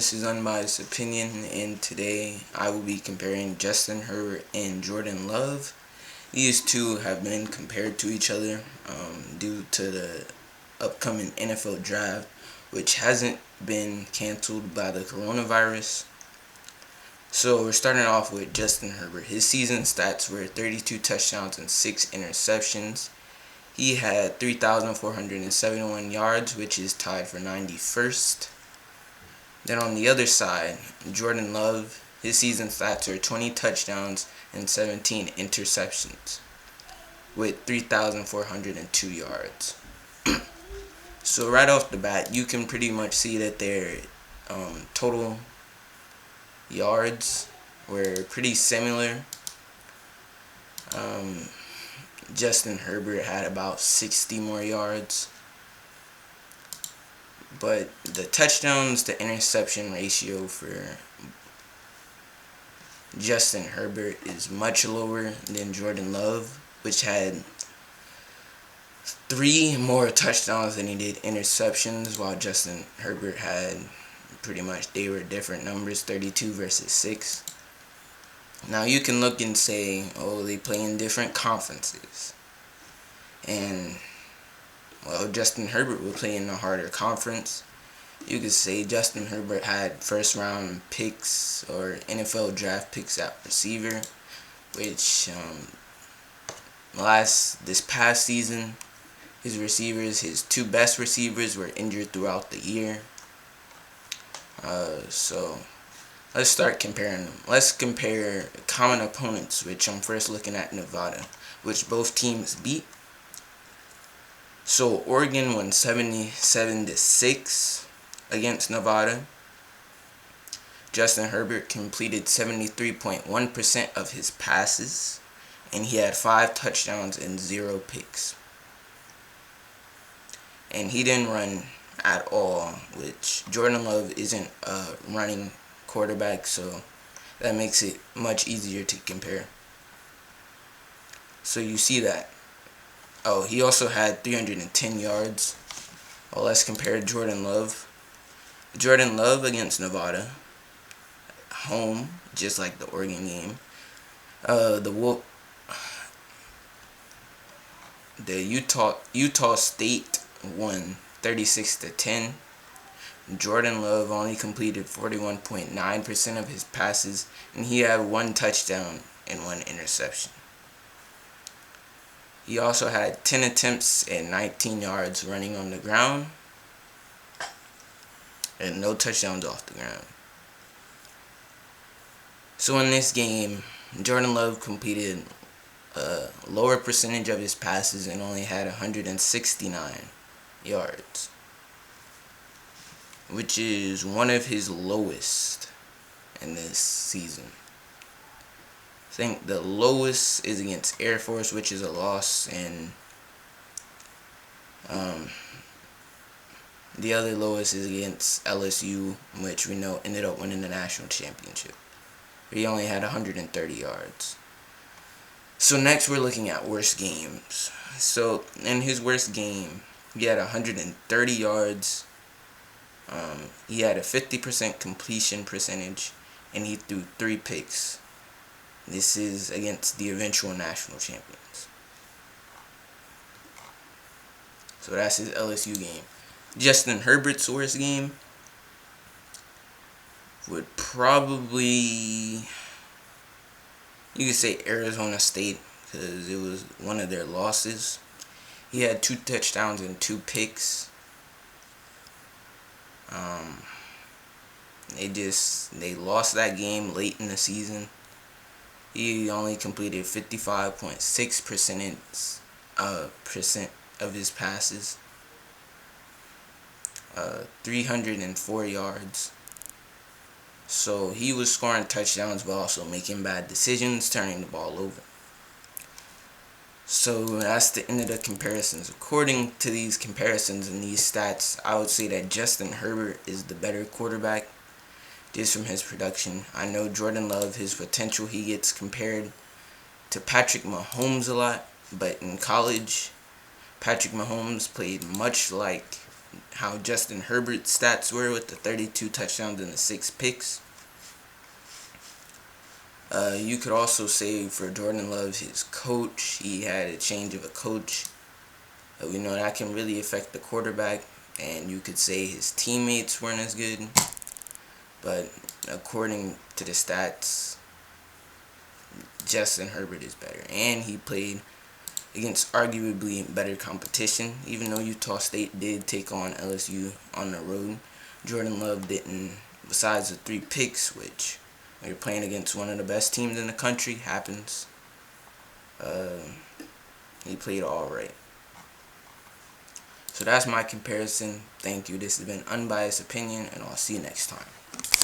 this is Unbiased Opinion, and today I will be comparing Justin Herbert and Jordan Love. These two have been compared to each other due to the upcoming NFL draft, which hasn't been canceled by the coronavirus. So we're starting off with Justin Herbert. His season stats were 32 touchdowns and 6 interceptions. He had 3,471 yards, which is tied for 91st. Then on the other side, Jordan Love, his season stats are 20 touchdowns and 17 interceptions with 3,402 yards. So right off the bat, you can pretty much see that their total yards were pretty similar. Justin Herbert had about 60 more yards. But the touchdowns to interception ratio for Justin Herbert is much lower than Jordan Love, which had 3 more touchdowns than he did interceptions, while Justin Herbert had they were different numbers, 32 versus 6. Now you can look and say, oh, they play in different conferences. And well, Justin Herbert will play in a harder conference. You could say Justin Herbert had first round picks or NFL draft picks at receiver, which this past season, his 2 best receivers were injured throughout the year. So let's start comparing them. Let's compare common opponents, which I'm first looking at Nevada, which both teams beat. So Oregon won 77-6 against Nevada. Justin Herbert completed 73.1% of his passes, and he had 5 touchdowns and 0 picks. And he didn't run at all, which Jordan Love isn't a running quarterback, so that makes it much easier to compare. So you see that. Oh, he also had 310 yards. Well, let's compare Jordan Love. Jordan Love against Nevada, home, just like the Oregon game. The Utah State won 36-10. Jordan Love only completed 41.9% of his passes, and he had 1 touchdown and 1 interception. He also had 10 attempts and 19 yards running on the ground, and no touchdowns off the ground. So in this game, Jordan Love completed a lower percentage of his passes and only had 169 yards, which is one of his lowest in this season. I think the lowest is against Air Force, which is a loss, and the other lowest is against LSU, which we know ended up winning the national championship. He only had 130 yards. So next we're looking at worst games. So in his worst game, he had 130 yards. He had a 50% completion percentage, and he threw 3 picks. This is against the eventual national champions. So that's his LSU game. Justin Herbert's worst game would probably, you could say, Arizona State, because it was one of their losses. He had 2 touchdowns and 2 picks. They lost that game late in the season. He only completed 55.6% of his passes, 304 yards. So he was scoring touchdowns but also making bad decisions, turning the ball over. So that's the end of the comparisons. According to these comparisons and these stats, I would say that Justin Herbert is the better quarterback just from his production. I know Jordan Love, his potential, he gets compared to Patrick Mahomes a lot, but in college, Patrick Mahomes played much like how Justin Herbert's stats were with the 32 touchdowns and the 6 picks. You could also say for Jordan Love, his coach, he had a change of a coach. We know that can really affect the quarterback, and you could say his teammates weren't as good. But according to the stats, Justin Herbert is better, and he played against arguably better competition. Even though Utah State did take on LSU on the road, Jordan Love didn't. Besides the 3 picks, which when you're playing against one of the best teams in the country happens, he played all right. So that's my comparison. Thank you. This has been Unbiased Opinion, and I'll see you next time.